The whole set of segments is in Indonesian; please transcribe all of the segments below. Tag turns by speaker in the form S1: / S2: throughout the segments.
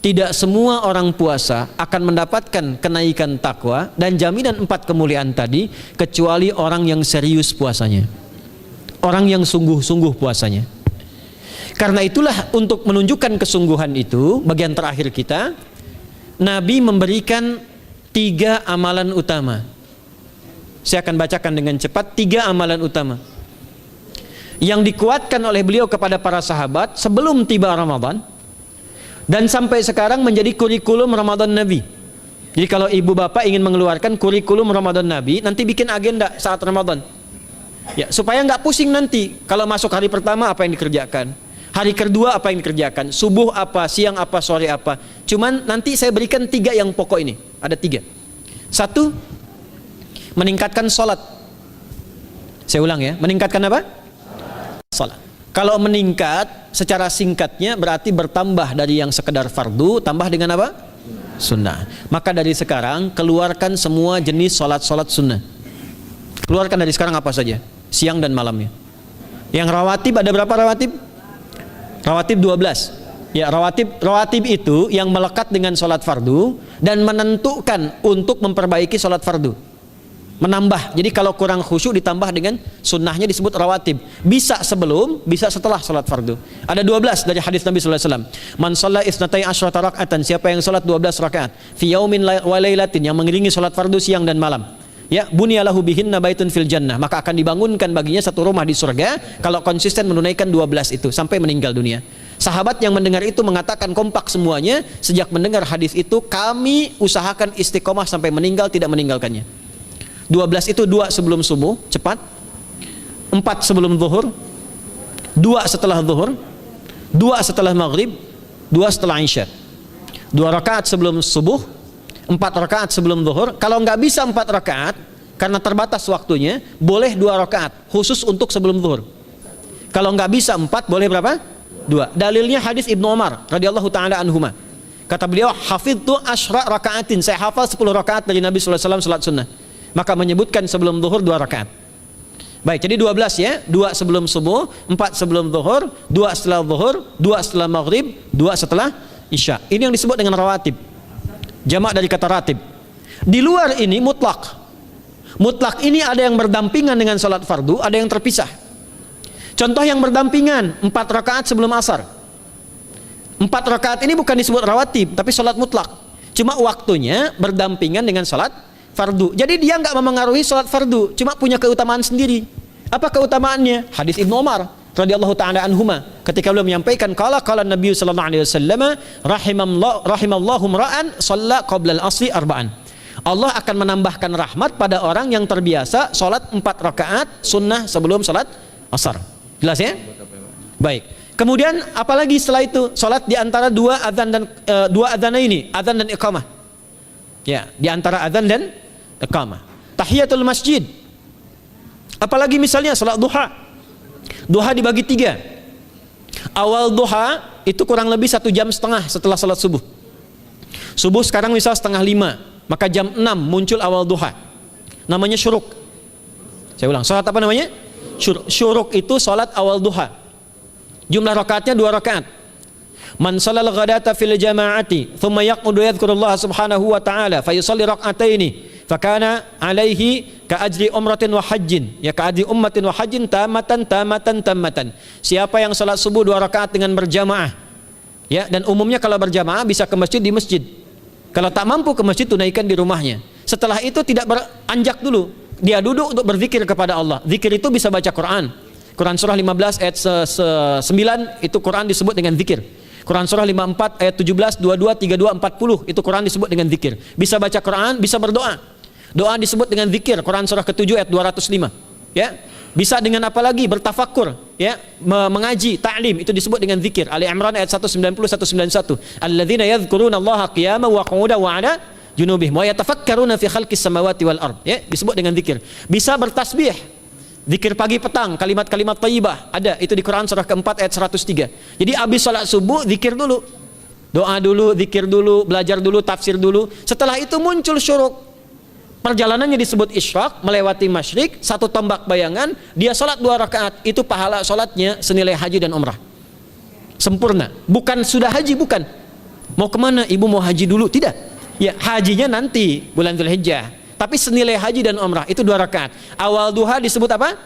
S1: tidak semua orang puasa akan mendapatkan kenaikan takwa dan jaminan 4 kemuliaan tadi kecuali orang yang serius puasanya, orang yang sungguh-sungguh puasanya. Karena itulah untuk menunjukkan kesungguhan itu, bagian terakhir kita, Nabi memberikan 3 amalan utama. Saya akan bacakan dengan cepat 3 amalan utama yang dikuatkan oleh beliau kepada para sahabat sebelum tiba Ramadan dan sampai sekarang menjadi kurikulum Ramadan Nabi. Jadi kalau ibu bapak ingin mengeluarkan kurikulum Ramadan Nabi, nanti bikin agenda saat Ramadan ya, supaya nggak pusing nanti kalau masuk hari pertama apa yang dikerjakan, hari kedua apa yang dikerjakan, subuh apa, siang apa, sore apa. Cuman nanti saya berikan 3 yang pokok ini. Ada 3. 1, meningkatkan sholat. Saya ulang ya, meningkatkan apa? Sholat. Kalau meningkat secara singkatnya berarti bertambah dari yang sekedar fardu, tambah dengan apa? Sunnah. Maka dari sekarang keluarkan semua jenis sholat-sholat sunnah. Keluarkan dari sekarang apa saja, siang dan malamnya. Yang rawatib ada berapa rawatib? Rawatib 12. Ya, rawatib itu yang melekat dengan sholat fardu dan menentukan untuk memperbaiki sholat fardu. Menambah, jadi kalau kurang khusyuk ditambah dengan sunnahnya disebut rawatib. Bisa sebelum, bisa setelah sholat fardu. Ada 12 dari hadis Nabi SAW. Man shalla isnatai asyrata rak'atan, siapa yang sholat 12 rakaat fi yaumin wa lailatin, yang mengiringi sholat fardu siang dan malam, ya, bunyalahu bihinna baitun fil jannah, maka akan dibangunkan baginya satu rumah di surga kalau konsisten menunaikan 12 itu sampai meninggal dunia. Sahabat yang mendengar itu mengatakan kompak semuanya, sejak mendengar hadis itu kami usahakan istiqomah sampai meninggal tidak meninggalkannya. 12 itu 2 sebelum subuh, cepat. 4 sebelum zuhur, 2 setelah zuhur, 2 setelah maghrib, 2 setelah isya. 2 rakaat sebelum subuh, 4 rakaat sebelum zuhur. Kalau nggak bisa 4 rakaat karena terbatas waktunya, boleh 2 rakaat khusus untuk sebelum zuhur. Kalau nggak bisa 4, boleh berapa? 2. Dalilnya hadis Ibnu Umar radhiyallahu taala anhuma. Kata beliau, hafidtu asyra rakaatin, saya hafal 10 rakaat dari Nabi sallallahu alaihi wasallam salat sunnah. Maka menyebutkan sebelum zuhur 2 rakaat. Baik, jadi 12 ya, 2 sebelum subuh, 4 sebelum zuhur, 2 setelah zuhur, 2 setelah maghrib, 2 setelah isya. Ini yang disebut dengan rawatib. Jamak dari kata ratib. Di luar ini mutlak. Mutlak ini ada yang berdampingan dengan salat fardu, ada yang terpisah. Contoh yang berdampingan, 4 rakaat sebelum asar. 4 rakaat ini bukan disebut rawatib, tapi salat mutlak. Cuma waktunya berdampingan dengan salat fardu. Jadi dia nggak memengaruhi sholat fardu, cuma punya keutamaan sendiri. Apa keutamaannya? Hadis Ibnu Umar radhiyallahu taala anhuma, ketika beliau menyampaikan qala Nabi sallallahu alaihi wasallam rahimallahu ra'an shalla qabla al-asri arba'an. Allah akan menambahkan rahmat pada orang yang terbiasa sholat 4 rakaat sunnah sebelum sholat asar. Jelas ya? Baik. Kemudian apalagi setelah itu? Sholat di antara 2 adzan dan 2 adzan ini, adzan dan iqamah. Ya, di antara adzan dan iqamah. Tahiyatul masjid. Apalagi misalnya salat duha. Duha dibagi 3. Awal duha itu kurang lebih 1,5 jam setelah salat subuh. Subuh sekarang misal 4:30, maka jam 6 muncul awal duha. Namanya syuruk. Saya ulang, salat apa namanya? Syuruk itu salat awal duha. Jumlah rakaatnya 2 rakaat. Man sallal ghadata fil jama'ati thumma yaqudu yadhkurullah subhanahu wa ta'ala fa yusalli rak'ataini fakana alaihi ka ajri umratin wa hajjin, ya ka ajri ummatin wa hajjin tamatan. Siapa yang salat subuh 2 rakaat dengan berjamaah, ya, dan umumnya kalau berjamaah bisa ke masjid di masjid. Kalau tak mampu ke masjid, tunaikan di rumahnya. Setelah itu tidak beranjak dulu, dia duduk untuk berzikir kepada Allah. Zikir itu bisa baca Quran. Quran surah 15 ayat 9 itu Quran disebut dengan zikir. Quran surah 54 ayat 17, 22, 32, 40 itu Quran disebut dengan zikir. Bisa baca Quran, bisa berdoa. Doa disebut dengan zikir. Quran surah ke-7 ayat 205. Ya. Bisa dengan apa lagi? Bertafakur, ya, mengaji, ta'lim, itu disebut dengan zikir. Ali Imran ayat 190 191. Alladzina yadhkurunallaha qiyaman wa qu'udan wa 'ala junubihim wa yatafakkaruna fi khalqis samawati wal ard. Ya, disebut dengan zikir. Bisa bertasbih. Zikir pagi petang, kalimat-kalimat thayyibah, ada itu di Quran surah ke-4 ayat 103. Jadi habis salat subuh zikir dulu. Doa dulu, zikir dulu, belajar dulu, tafsir dulu. Setelah itu muncul syuruk. Perjalanannya disebut isyraq, melewati masyrik, 1 tombak bayangan, dia salat 2 rakaat, itu pahala salatnya senilai haji dan umrah. Sempurna. Bukan sudah haji, bukan. Mau kemana? Ibu mau haji dulu? Tidak. Ya, hajinya nanti bulan Dzulhijjah. Tapi senilai haji dan umrah itu 2 rakaat. Awal duha disebut apa?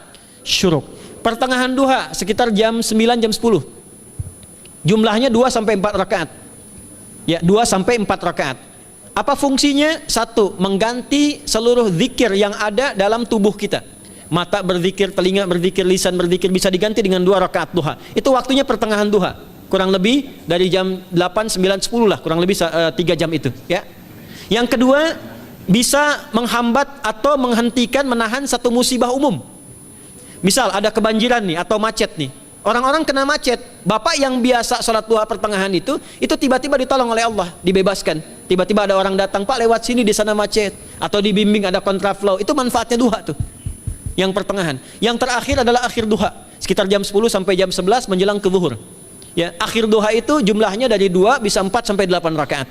S1: Syuruk. Pertengahan duha sekitar jam 9 jam 10. Jumlahnya 2 sampai 4 rakaat. Ya, 2 sampai 4 rakaat. Apa fungsinya? 1, mengganti seluruh zikir yang ada dalam tubuh kita. Mata berzikir, telinga berzikir, lisan berzikir, bisa diganti dengan 2 rakaat duha. Itu waktunya pertengahan duha. Kurang lebih dari jam 8, 9, 10 lah, kurang lebih 3 jam itu, ya. Yang kedua, bisa menghambat atau menghentikan, menahan satu musibah umum. Misal ada kebanjiran nih atau macet nih. Orang-orang kena macet. Bapak yang biasa sholat duha pertengahan itu tiba-tiba ditolong oleh Allah, dibebaskan. Tiba-tiba ada orang datang, Pak lewat sini di sana macet. Atau dibimbing ada kontraflow. Itu manfaatnya duha tuh. Yang pertengahan. Yang terakhir adalah akhir duha. Sekitar jam 10 sampai jam 11 menjelang ke zuhur. Ya, akhir duha itu jumlahnya dari 2 bisa 4 sampai 8 rakaat.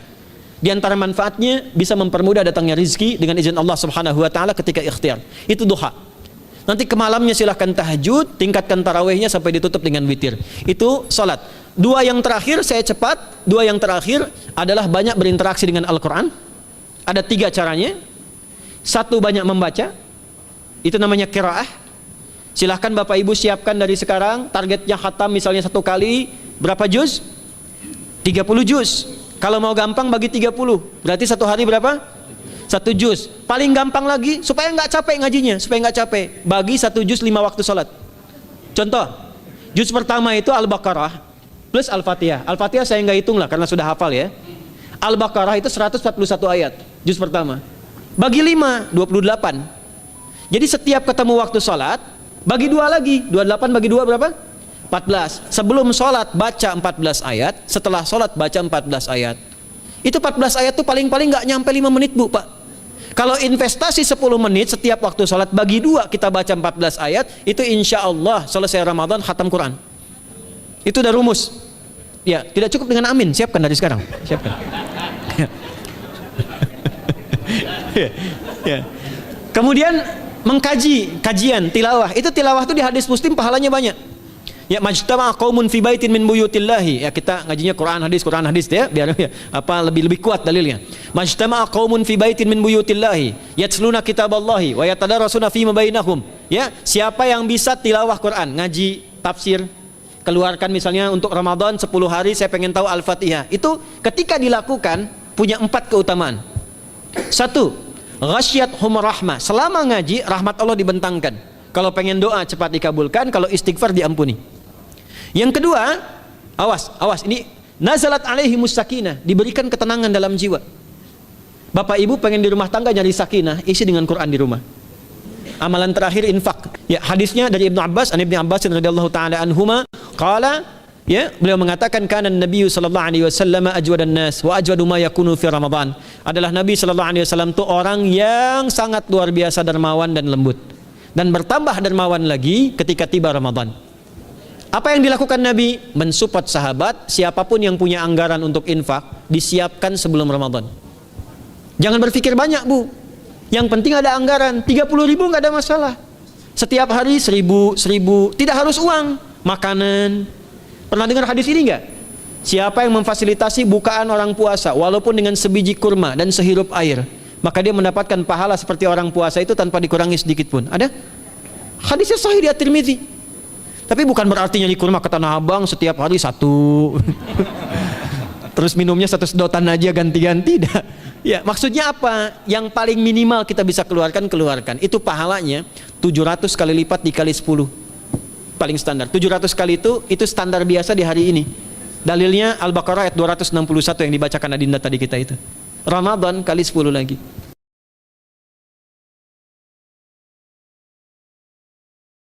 S1: Di antara manfaatnya bisa mempermudah datangnya rezeki dengan izin Allah Subhanahu wa taala ketika ikhtiar. Itu duha. Nanti ke malamnya silahkan tahajud, tingkatkan tarawihnya sampai ditutup dengan witir. Itu salat. 2 yang terakhir saya cepat. 2 yang terakhir adalah banyak berinteraksi dengan Al-Qur'an. Ada 3 caranya. 1, banyak membaca. Itu namanya qiraah. Silahkan Bapak Ibu siapkan dari sekarang. Targetnya khatam misalnya 1 kali berapa juz? 30 juz. Kalau mau gampang bagi 30, berarti 1 hari berapa? 1 juz. Paling gampang lagi, supaya nggak capek ngajinya, supaya nggak capek, bagi 1 juz 5 waktu sholat. Contoh, juz pertama itu Al-Baqarah plus Al-Fatihah. Al-Fatihah saya nggak hitung lah karena sudah hafal ya. Al-Baqarah itu 141 ayat, juz pertama. Bagi 5, 28. Jadi setiap ketemu waktu sholat, bagi 2 lagi, 28 bagi 2 berapa? 14. Sebelum sholat baca 14 ayat, setelah sholat baca 14 ayat. Itu 14 ayat tuh paling-paling nggak nyampe 5 menit Bu Pak. Kalau investasi 10 menit setiap waktu sholat, bagi 2 kita baca 14 ayat, itu insya Allah selesai Ramadan khatam Quran. Itu udah rumus. Ya, tidak cukup dengan amin, siapkan dari sekarang. Siapkan. Ya. Kemudian mengkaji, kajian, tilawah. Itu tilawah itu di hadis Muslim pahalanya banyak. Ya, majtama'a qaumun fi baitin min buyutillahi. Ya, kita ngajinya Quran hadis ya, biar ya, lebih kuat dalilnya. Majtama'a qaumun fi baitin min buyutillahi yatsluna kitaballahi wa yatadarasuna fima bainahum. Ya, siapa yang bisa tilawah Quran, ngaji tafsir, keluarkan misalnya untuk Ramadan 10 hari saya pengen tahu Al-Fatihah. Itu ketika dilakukan punya 4 keutamaan. 1, ghasyiyathum rahmah. Selama ngaji rahmat Allah dibentangkan. Kalau pengen doa cepat dikabulkan, kalau istighfar diampuni. Yang kedua, awas ini nazalat alaihimus sakinah, diberikan ketenangan dalam jiwa. Bapak Ibu pengen di rumah tangga nyari sakinah, isi dengan Quran di rumah. Amalan terakhir infak. Ya, hadisnya dari Ibnu Abbas, Ibnu Abbas radhiyallahu taala anhuma, qala, ya, beliau mengatakan kana Nabi sallallahu alaihi wasallam ajwadan nas wa ajwadu ma yakunu fi Ramadan. Adalah Nabi sallallahu alaihi wasallam itu orang yang sangat luar biasa dermawan dan lembut. Dan bertambah dermawan lagi ketika tiba Ramadan. Apa yang dilakukan Nabi? Mensupport sahabat, siapapun yang punya anggaran untuk infak, disiapkan sebelum Ramadan. Jangan berpikir banyak Bu. Yang penting ada anggaran, 30.000 nggak ada masalah. Setiap hari 1.000, tidak harus uang, makanan. Pernah dengar hadis ini nggak? Siapa yang memfasilitasi bukaan orang puasa, walaupun dengan sebiji kurma dan sehirup air, maka dia mendapatkan pahala seperti orang puasa itu tanpa dikurangi sedikit pun. Ada? Hadisnya sahih di At-Tirmidzi. Tapi bukan berarti nyari kurma ke Tanah Abang setiap hari 1. Terus minumnya 1 sedotan aja ganti-ganti. Ya, maksudnya apa? Yang paling minimal kita bisa keluarkan. Itu pahalanya 700 kali lipat dikali 10. Paling standar. 700 kali itu standar biasa di hari ini. Dalilnya Al-Baqarah ayat 261 yang dibacakan Adinda tadi kita itu. Ramadan kali 10 lagi.